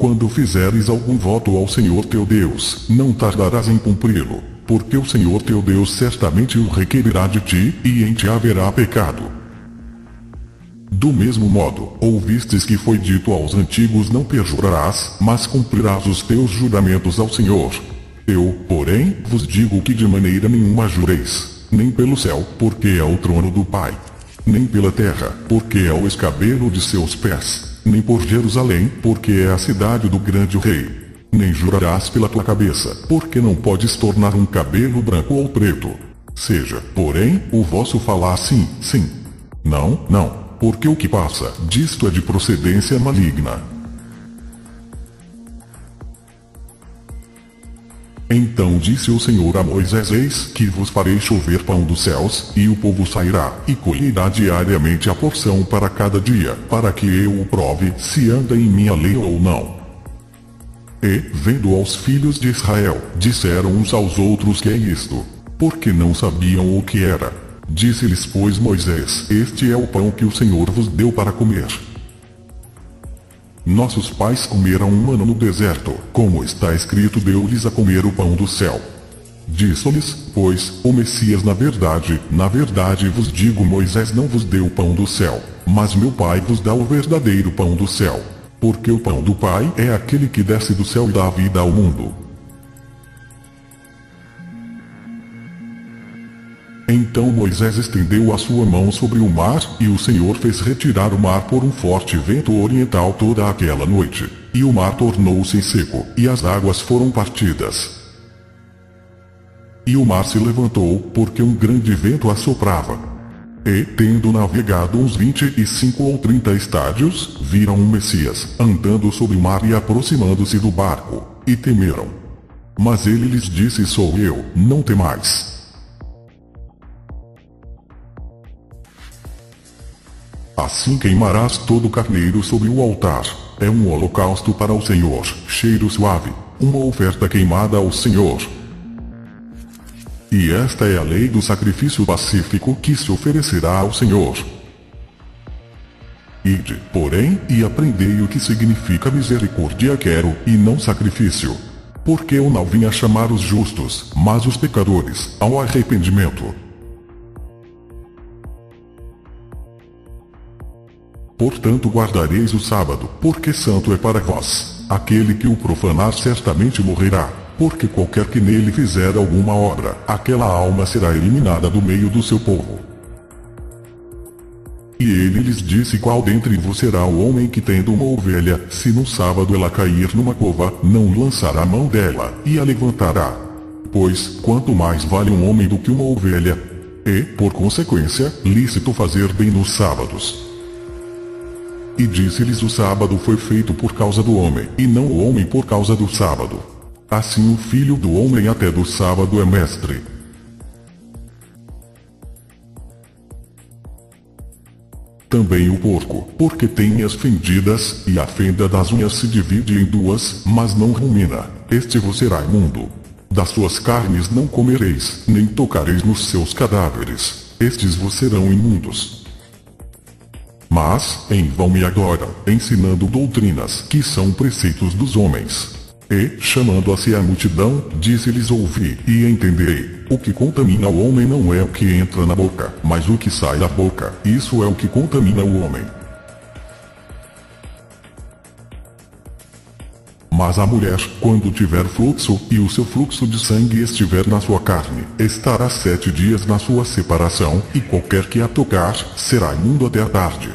quando fizeres algum voto ao Senhor teu Deus, não tardarás em cumpri-lo, porque o Senhor teu Deus certamente o requerirá de ti, e em ti haverá pecado. Do mesmo modo, ouvistes que foi dito aos antigos: não perjurarás, mas cumprirás os teus juramentos ao Senhor. Eu, porém, vos digo que de maneira nenhuma jureis, nem pelo céu, porque é o trono do Pai, nem pela terra, porque é o escabelo de seus pés, nem por Jerusalém, porque é a cidade do grande rei. Nem jurarás pela tua cabeça, porque não podes tornar um cabelo branco ou preto. Seja, porém, o vosso falar sim, sim, não, não, porque o que passa disto é de procedência maligna. Então disse o Senhor a Moisés: eis que vos farei chover pão dos céus, e o povo sairá, e colherá diariamente a porção para cada dia, para que eu o prove, se anda em minha lei ou não. E, vendo aos filhos de Israel, disseram uns aos outros: que é isto? Porque não sabiam o que era. Disse-lhes, pois, Moisés: este é o pão que o Senhor vos deu para comer. Nossos pais comeram um ano no deserto, como está escrito: deu-lhes a comer o pão do céu. Disse-lhes, pois, o Messias: na verdade vos digo, Moisés não vos deu o pão do céu, mas meu Pai vos dá o verdadeiro pão do céu. Porque o pão do Pai é aquele que desce do céu e dá vida ao mundo. Então Moisés estendeu a sua mão sobre o mar, e o Senhor fez retirar o mar por um forte vento oriental toda aquela noite. E o mar tornou-se seco, e as águas foram partidas. E o mar se levantou, porque um grande vento assoprava. E, tendo navegado uns 25 ou 30 estádios, viram o Messias, andando sobre o mar e aproximando-se do barco, e temeram. Mas ele lhes disse: sou eu, não temais. Assim queimarás todo o carneiro sobre o altar. É um holocausto para o Senhor, cheiro suave, uma oferta queimada ao Senhor. E esta é a lei do sacrifício pacífico que se oferecerá ao Senhor. Ide, porém, e aprendei o que significa misericórdia quero, e não sacrifício. Porque eu não vim a chamar os justos, mas os pecadores, ao arrependimento. Portanto guardareis o sábado, porque santo é para vós. Aquele que o profanar certamente morrerá, porque qualquer que nele fizer alguma obra, aquela alma será eliminada do meio do seu povo. E ele lhes disse: qual dentre vos será o homem que, tendo uma ovelha, se no sábado ela cair numa cova, não lançará a mão dela, e a levantará? Pois, quanto mais vale um homem do que uma ovelha? E, por consequência, lícito fazer bem nos sábados. E disse-lhes: o sábado foi feito por causa do homem, e não o homem por causa do sábado. Assim o Filho do Homem até do sábado é mestre. Também o porco, porque tem as fendidas, e a fenda das unhas se divide em duas, mas não rumina. Este vos será imundo. Das suas carnes não comereis, nem tocareis nos seus cadáveres. Estes vos serão imundos. Mas, em vão me adoram, ensinando doutrinas que são preceitos dos homens. E, chamando a si a multidão, disse-lhes: ouvi e entendei. O que contamina o homem não é o que entra na boca, mas o que sai da boca. Isso é o que contamina o homem. Mas a mulher, quando tiver fluxo, e o seu fluxo de sangue estiver na sua carne, estará 7 dias na sua separação, e qualquer que a tocar, será imundo até a tarde.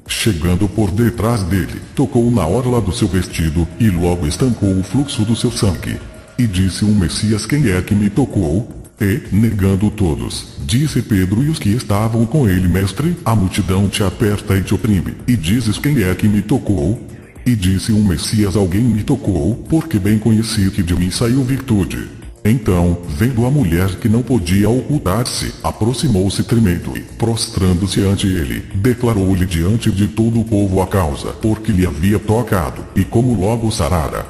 Chegando por detrás dele, tocou na orla do seu vestido, e logo estancou o fluxo do seu sangue. E disse o Messias: quem é que me tocou? E, negando todos, disse Pedro e os que estavam com ele: mestre, a multidão te aperta e te oprime, e dizes: quem é que me tocou? E disse o Messias: alguém me tocou, porque bem conheci que de mim saiu virtude. Então, vendo a mulher que não podia ocultar-se, aproximou-se tremendo e, prostrando-se ante ele, declarou-lhe diante de todo o povo a causa, porque lhe havia tocado, e como logo sarara.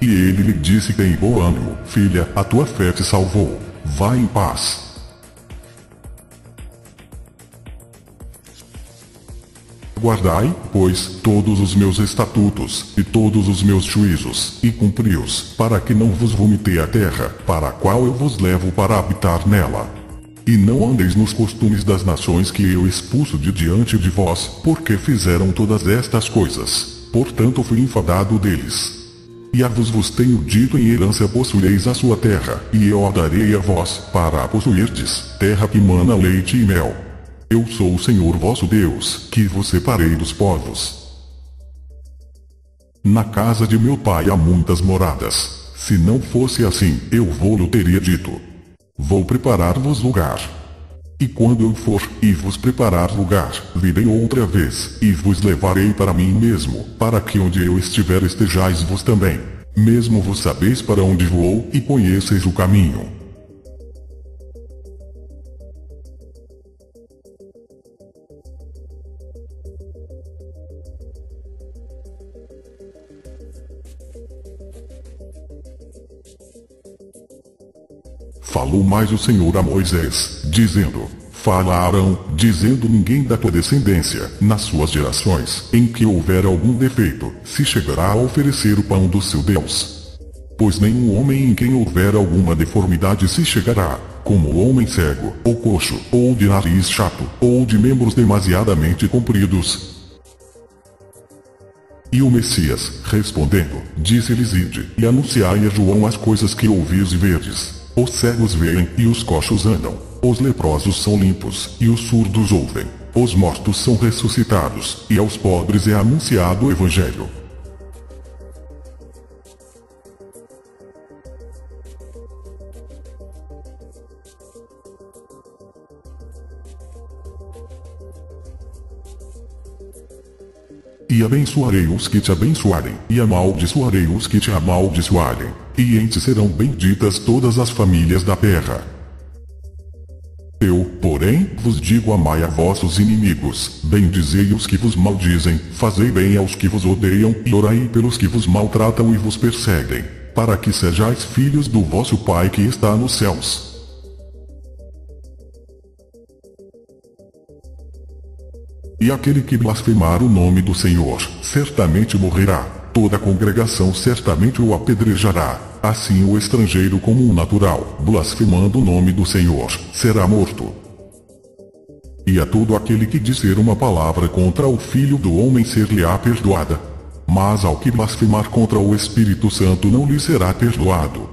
E ele lhe disse: tem bom ânimo, filha, a tua fé te salvou. Vá em paz. Guardai, pois, todos os meus estatutos, e todos os meus juízos, e cumpri-os, para que não vos vomitei a terra, para a qual eu vos levo para habitar nela. E não andeis nos costumes das nações que eu expulso de diante de vós, porque fizeram todas estas coisas. Portanto fui enfadado deles. E a vos tenho dito: em herança possuireis a sua terra, e eu a darei a vós, para a possuirdes, terra que mana leite e mel. Eu sou o Senhor vosso Deus, que vos separei dos povos. Na casa de meu pai há muitas moradas. Se não fosse assim, eu vou-lhe teria dito: vou preparar-vos lugar. E quando eu for, e vos preparar lugar, virei outra vez, e vos levarei para mim mesmo, para que onde eu estiver estejais vos também. Mesmo vos sabeis para onde vou, e conheceis o caminho. Falou mais o Senhor a Moisés, dizendo: fala a Arão, dizendo: ninguém da tua descendência, nas suas gerações, em que houver algum defeito, se chegará a oferecer o pão do seu Deus. Pois nenhum homem em quem houver alguma deformidade se chegará, como homem cego, ou coxo, ou de nariz chato, ou de membros demasiadamente compridos. E o Messias, respondendo, disse-lhes: ide, e anunciai a João as coisas que ouvis e vedes. Os cegos veem, e os coxos andam. Os leprosos são limpos, e os surdos ouvem. Os mortos são ressuscitados, e aos pobres é anunciado o Evangelho. E abençoarei os que te abençoarem, e amaldiçoarei os que te amaldiçoarem. E em ti serão benditas todas as famílias da terra. Eu, porém, vos digo: amai a vossos inimigos, bendizei os que vos maldizem, fazei bem aos que vos odeiam, e orai pelos que vos maltratam e vos perseguem, para que sejais filhos do vosso Pai que está nos céus. E aquele que blasfemar o nome do Senhor, certamente morrerá. Toda a congregação certamente o apedrejará. Assim o estrangeiro como o natural, blasfemando o nome do Senhor, será morto. E a todo aquele que disser uma palavra contra o Filho do Homem ser-lhe-á perdoada. Mas ao que blasfemar contra o Espírito Santo não lhe será perdoado.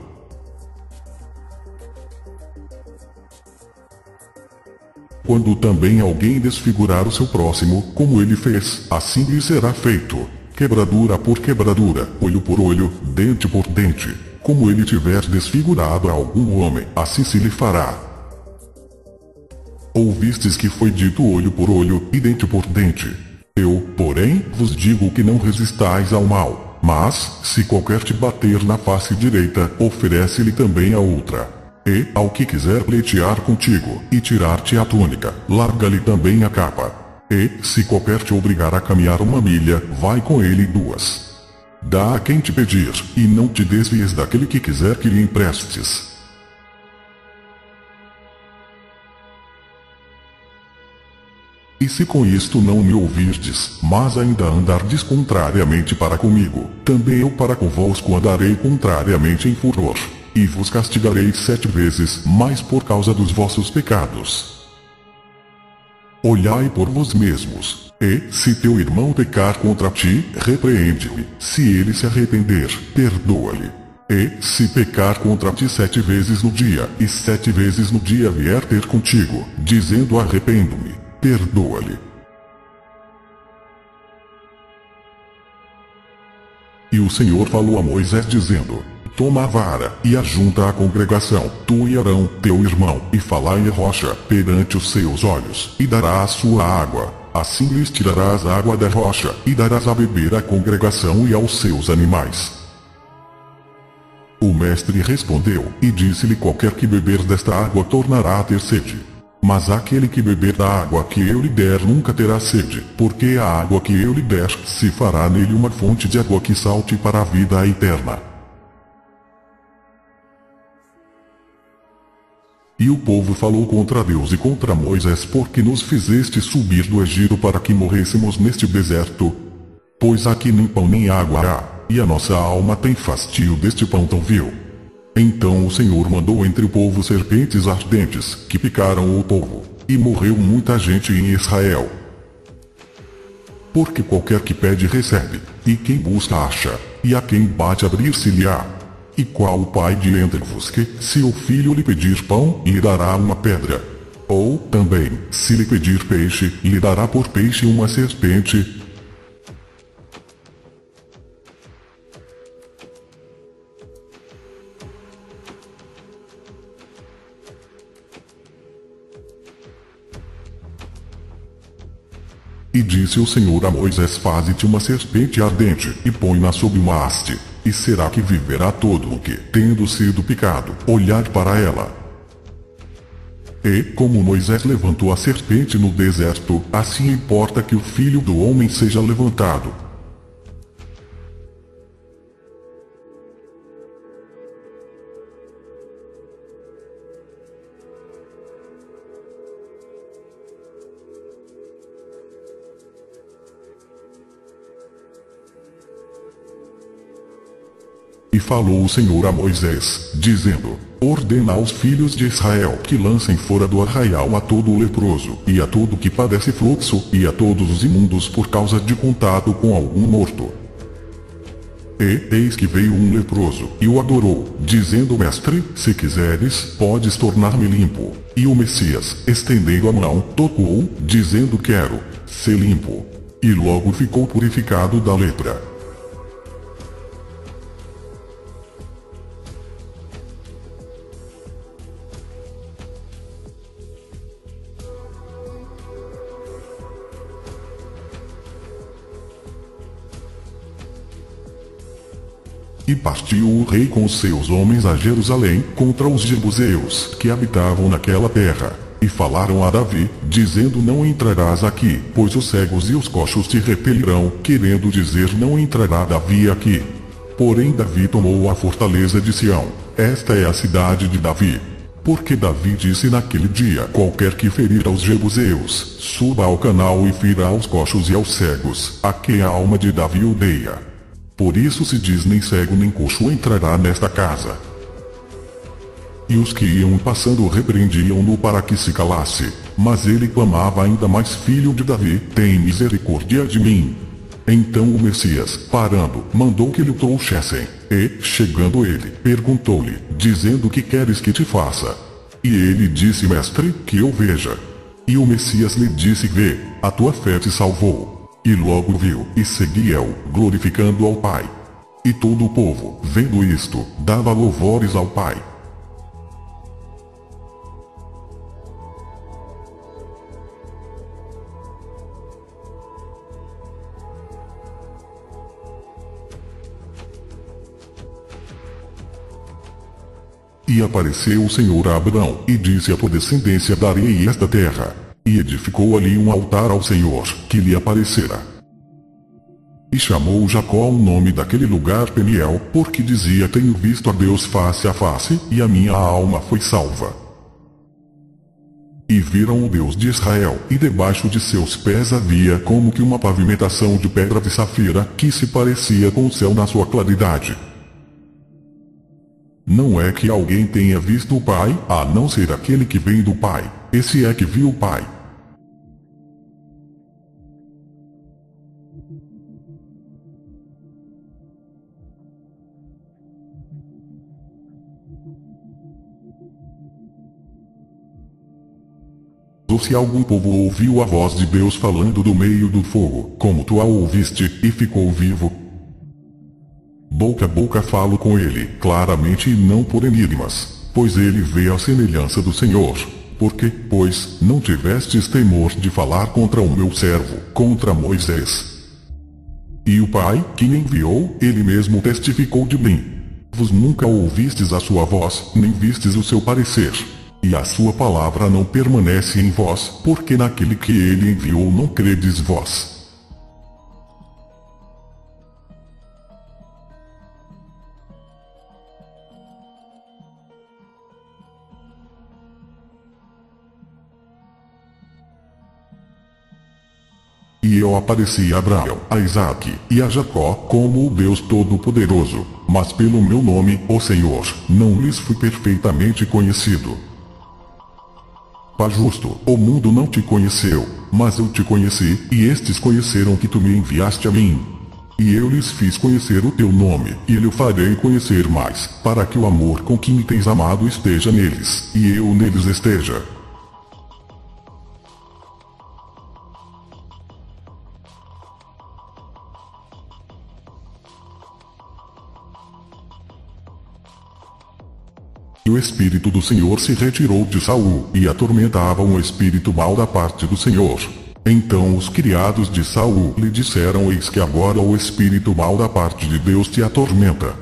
Quando também alguém desfigurar o seu próximo, como ele fez, assim lhe será feito. Quebradura por quebradura, olho por olho, dente por dente. Como ele tiver desfigurado a algum homem, assim se lhe fará. Ouvistes que foi dito olho por olho, e dente por dente. Eu, porém, vos digo que não resistais ao mal. Mas, se qualquer te bater na face direita, oferece-lhe também a outra. E, ao que quiser pleitear contigo, e tirar-te a túnica, larga-lhe também a capa. E, se qualquer te obrigar a caminhar 1 milha, vai com ele 2. Dá a quem te pedir, e não te desvies daquele que quiser que lhe emprestes. E se com isto não me ouvirdes, mas ainda andardes contrariamente para comigo, também eu para convosco andarei contrariamente em furor. E vos castigarei 7 vezes mais por causa dos vossos pecados. Olhai por vós mesmos, e, se teu irmão pecar contra ti, repreende-o. Se ele se arrepender, perdoa-lhe. E, se pecar contra ti 7 vezes no dia, e 7 vezes no dia vier ter contigo, dizendo: arrependo-me, perdoa-lhe. E o Senhor falou a Moisés dizendo: toma a vara, e ajunta a congregação, tu e Arão, teu irmão, e falai a rocha, perante os seus olhos, e dará a sua água. Assim lhes tirarás a água da rocha, e darás a beber à congregação e aos seus animais. O mestre respondeu, e disse-lhe: qualquer que beber desta água tornará a ter sede. Mas aquele que beber da água que eu lhe der nunca terá sede, porque a água que eu lhe der, se fará nele uma fonte de água que salte para a vida eterna. E o povo falou contra Deus e contra Moisés, porque nos fizeste subir do Egito para que morrêssemos neste deserto? Pois aqui nem pão nem água há, e a nossa alma tem fastio deste pão tão vil. Então o Senhor mandou entre o povo serpentes ardentes, que picaram o povo, e morreu muita gente em Israel. Porque qualquer que pede recebe, e quem busca acha, e a quem bate abrir-se-lhe-á. E qual o pai de entre vos que, se o filho lhe pedir pão, lhe dará uma pedra? Ou, também, se lhe pedir peixe, lhe dará por peixe uma serpente? E disse o Senhor a Moisés: faze-te uma serpente ardente, e põe-na sob uma haste, e será que viverá todo o que, tendo sido picado, olhar para ela. E, como Moisés levantou a serpente no deserto, assim importa que o Filho do Homem seja levantado. E falou o Senhor a Moisés, dizendo: ordena aos filhos de Israel que lancem fora do arraial a todo o leproso, e a todo que padece fluxo, e a todos os imundos por causa de contato com algum morto. E, eis que veio um leproso, e o adorou, dizendo: mestre, se quiseres, podes tornar-me limpo. E o Messias, estendendo a mão, tocou, dizendo: quero ser limpo. E logo ficou purificado da lepra. E partiu o rei com os seus homens a Jerusalém, contra os jebuseus, que habitavam naquela terra. E falaram a Davi, dizendo: não entrarás aqui, pois os cegos e os coxos te repelirão, querendo dizer: não entrará Davi aqui. Porém Davi tomou a fortaleza de Sião. Esta é a cidade de Davi. Porque Davi disse naquele dia: qualquer que ferir aos jebuseus, suba ao canal e fira aos coxos e aos cegos, a que a alma de Davi odeia. Por isso se diz: nem cego nem coxo entrará nesta casa. E os que iam passando repreendiam-no para que se calasse. Mas ele clamava ainda mais: filho de Davi, tem misericórdia de mim. Então o Messias, parando, mandou que lhe o trouxessem. E, chegando ele, perguntou-lhe, dizendo: que queres que te faça? E ele disse: mestre, que eu veja. E o Messias lhe disse: vê, a tua fé te salvou. E logo viu, e seguia-o, glorificando ao Pai. E todo o povo, vendo isto, dava louvores ao Pai. E apareceu o Senhor a Abraão, e disse: a tua descendência darei esta terra. E edificou ali um altar ao Senhor, que lhe aparecera. E chamou Jacó o nome daquele lugar Peniel, porque dizia: tenho visto a Deus face a face, e a minha alma foi salva. E viram o Deus de Israel, e debaixo de seus pés havia como que uma pavimentação de pedra de safira, que se parecia com o céu na sua claridade. Não é que alguém tenha visto o Pai, a não ser aquele que vem do Pai, esse é que viu o Pai. Ou se algum povo ouviu a voz de Deus falando do meio do fogo, como tu a ouviste, e ficou vivo, boca a boca falo com ele, claramente e não por enigmas, pois ele vê a semelhança do Senhor. Porque, pois, não tivestes temor de falar contra o meu servo, contra Moisés. E o Pai, que me enviou, ele mesmo testificou de mim. Vos nunca ouvistes a sua voz, nem vistes o seu parecer. E a sua palavra não permanece em vós, porque naquele que ele enviou não credes vós. eu apareci a Abraão, a Isaque e a Jacó como o Deus Todo-Poderoso, mas pelo meu nome, o Senhor, não lhes fui perfeitamente conhecido. Pai justo, o mundo não te conheceu, mas eu te conheci, e estes conheceram que tu me enviaste a mim. E eu lhes fiz conhecer o teu nome, e lhe farei conhecer mais, para que o amor com que me tens amado esteja neles, e eu neles esteja. E o Espírito do Senhor se retirou de Saul, e atormentava um espírito mau da parte do Senhor. Então os criados de Saul lhe disseram: eis que agora o espírito mau da parte de Deus te atormenta.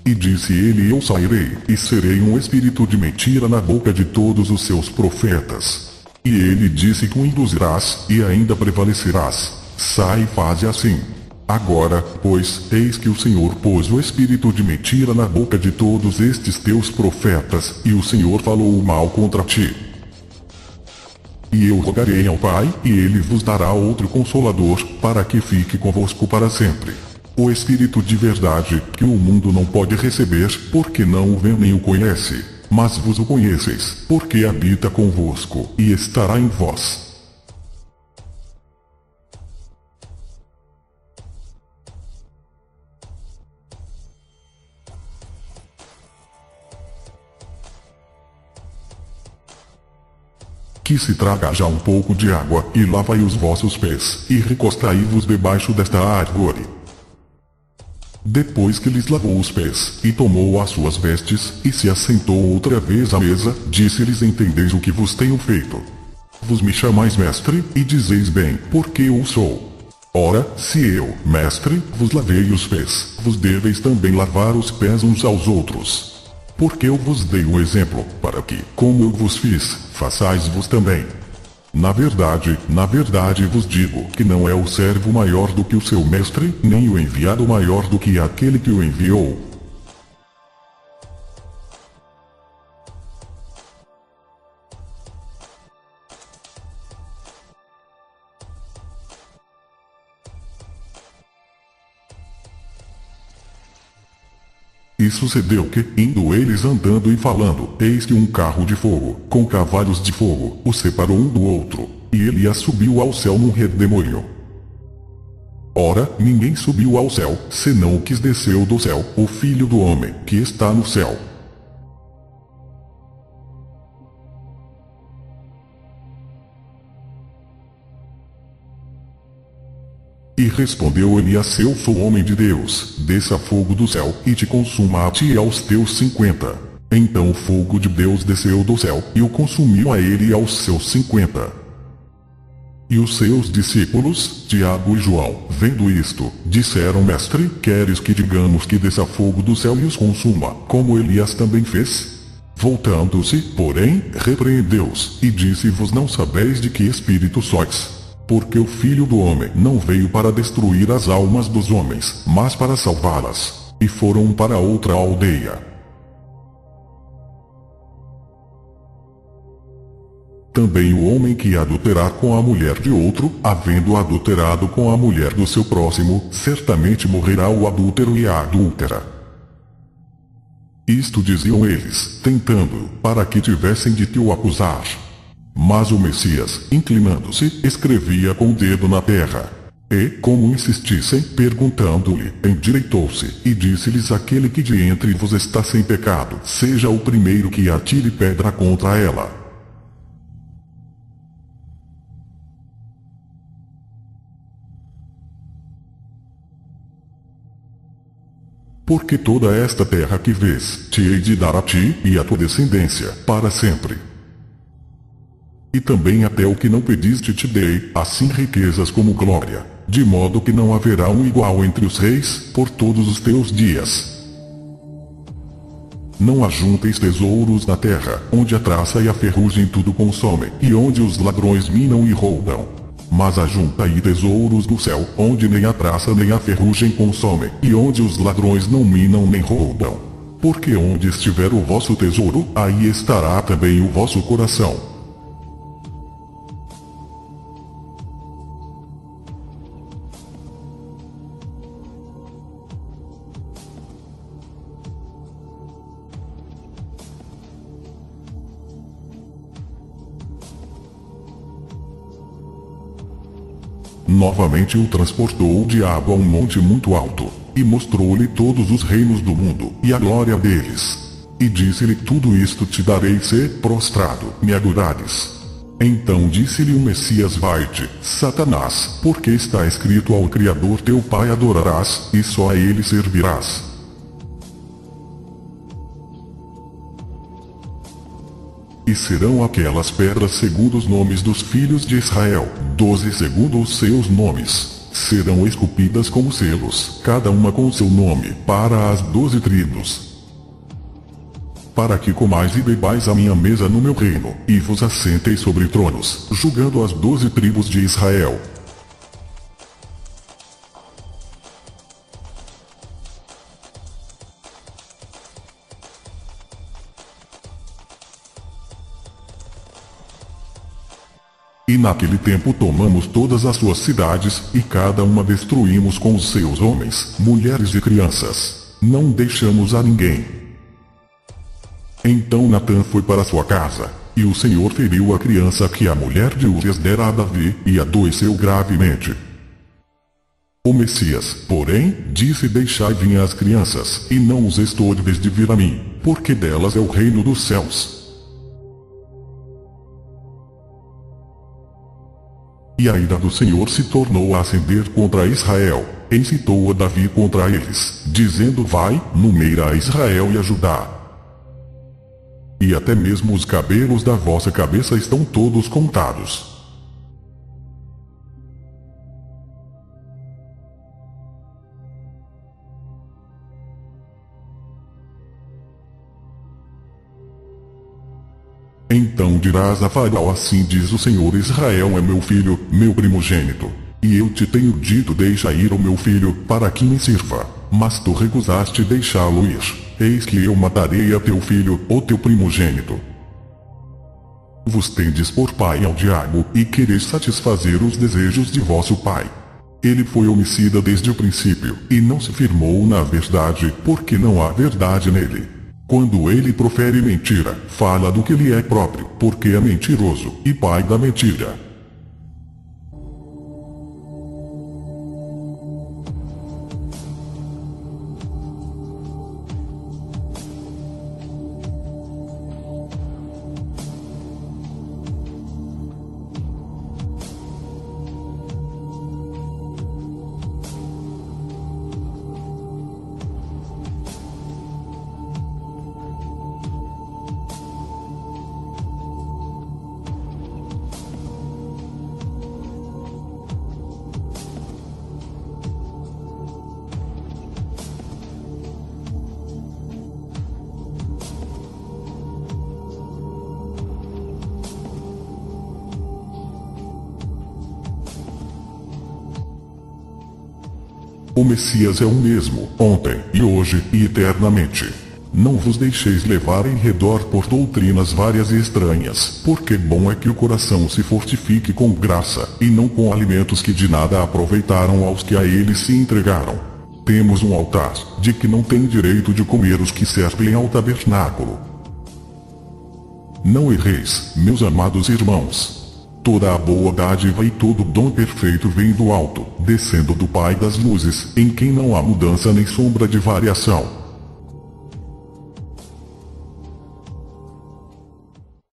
E disse ele: eu sairei, e serei um espírito de mentira na boca de todos os seus profetas. E ele disse: que o induzirás, e ainda prevalecerás. Sai e faze assim. Agora, pois, eis que o Senhor pôs o espírito de mentira na boca de todos estes teus profetas, e o Senhor falou o mal contra ti. E eu rogarei ao Pai, e ele vos dará outro Consolador, para que fique convosco para sempre. O Espírito de verdade, que o mundo não pode receber, porque não o vê nem o conhece. Mas vos o conheceis, porque habita convosco, e estará em vós. Que se traga já um pouco de água, e lavai os vossos pés, e recostai-vos debaixo desta árvore. Depois que lhes lavou os pés, e tomou as suas vestes, e se assentou outra vez à mesa, disse-lhes: entendeis o que vos tenho feito? Vos me chamais mestre, e dizeis bem, porque eu sou. Ora, se eu, mestre, vos lavei os pés, vos deveis também lavar os pés uns aos outros. Porque eu vos dei um exemplo, para que, como eu vos fiz, façais-vos também. Na verdade vos digo, que não é o servo maior do que o seu mestre, nem o enviado maior do que aquele que o enviou. E sucedeu que, indo eles andando e falando, eis que um carro de fogo, com cavalos de fogo, os separou um do outro, e Elias subiu ao céu num redemoinho. Ora, ninguém subiu ao céu, senão o que desceu do céu, o Filho do Homem, que está no céu. E respondeu Elias: eu sou homem de Deus, desça fogo do céu, e te consuma a ti e aos teus 50. Então o fogo de Deus desceu do céu, e o consumiu a ele e aos seus 50. E os seus discípulos, Tiago e João, vendo isto, disseram: mestre, queres que digamos que desça fogo do céu e os consuma, como Elias também fez? Voltando-se, porém, repreendeu-os, e disse: vos não sabeis de que espírito sois. Porque o Filho do Homem não veio para destruir as almas dos homens, mas para salvá-las. E foram para outra aldeia. Também o homem que adulterar com a mulher de outro, havendo adulterado com a mulher do seu próximo, certamente morrerá o adúltero e a adúltera. Isto diziam eles, tentando, para que tivessem de te o acusar. Mas o Messias, inclinando-se, escrevia com o dedo na terra. E, como insistissem, perguntando-lhe, endireitou-se, e disse-lhes: aquele que de entre vos está sem pecado, seja o primeiro que atire pedra contra ela. Porque toda esta terra que vês, te hei de dar a ti, e à tua descendência, para sempre. E também até o que não pediste te dei, assim riquezas como glória, de modo que não haverá um igual entre os reis, por todos os teus dias. Não ajunteis tesouros na terra, onde a traça e a ferrugem tudo consomem, e onde os ladrões minam e roubam. Mas ajuntai tesouros no céu, onde nem a traça nem a ferrugem consomem, e onde os ladrões não minam nem roubam. Porque onde estiver o vosso tesouro, aí estará também o vosso coração. Novamente o transportou o diabo a um monte muito alto, e mostrou-lhe todos os reinos do mundo, e a glória deles. E disse-lhe: tudo isto te darei se, prostrado, me adorares. Então disse-lhe o Messias: vai-te, Satanás, porque está escrito: ao Criador teu Pai adorarás, e só a ele servirás. E serão aquelas pedras segundo os nomes dos filhos de Israel, 12 segundo os seus nomes. Serão esculpidas como selos, cada uma com seu nome, para as 12 tribos. Para que comais e bebais a minha mesa no meu reino, e vos assenteis sobre tronos, julgando as 12 tribos de Israel. E naquele tempo tomamos todas as suas cidades, e cada uma destruímos com os seus homens, mulheres e crianças. Não deixamos a ninguém. Então Natã foi para sua casa, e o Senhor feriu a criança que a mulher de Urias dera a Davi, e adoeceu gravemente. O Messias, porém, disse: deixai vir as crianças, e não os estorves de vir a mim, porque delas é o reino dos céus. E a ira do Senhor se tornou a acender contra Israel, incitou a Davi contra eles, dizendo: vai, numeira a Israel e a Judá. E até mesmo os cabelos da vossa cabeça estão todos contados. Então dirás a Faraó: assim diz o Senhor: Israel é meu filho, meu primogênito. E eu te tenho dito: deixa ir o meu filho, para que me sirva. Mas tu recusaste deixá-lo ir. Eis que eu matarei a teu filho, o teu primogênito. Vos tendes por pai ao diabo, e quereis satisfazer os desejos de vosso pai. Ele foi homicida desde o princípio, e não se firmou na verdade, porque não há verdade nele. Quando ele profere mentira, fala do que lhe é próprio, porque é mentiroso, e pai da mentira. O Messias é o mesmo, ontem, e hoje, e eternamente. Não vos deixeis levar em redor por doutrinas várias e estranhas, porque bom é que o coração se fortifique com graça, e não com alimentos que de nada aproveitaram aos que a ele se entregaram. Temos um altar, de que não tem direito de comer os que servem ao tabernáculo. Não erreis, meus amados irmãos. Toda a boa dádiva e todo dom perfeito vem do alto, descendo do Pai das luzes, em quem não há mudança nem sombra de variação.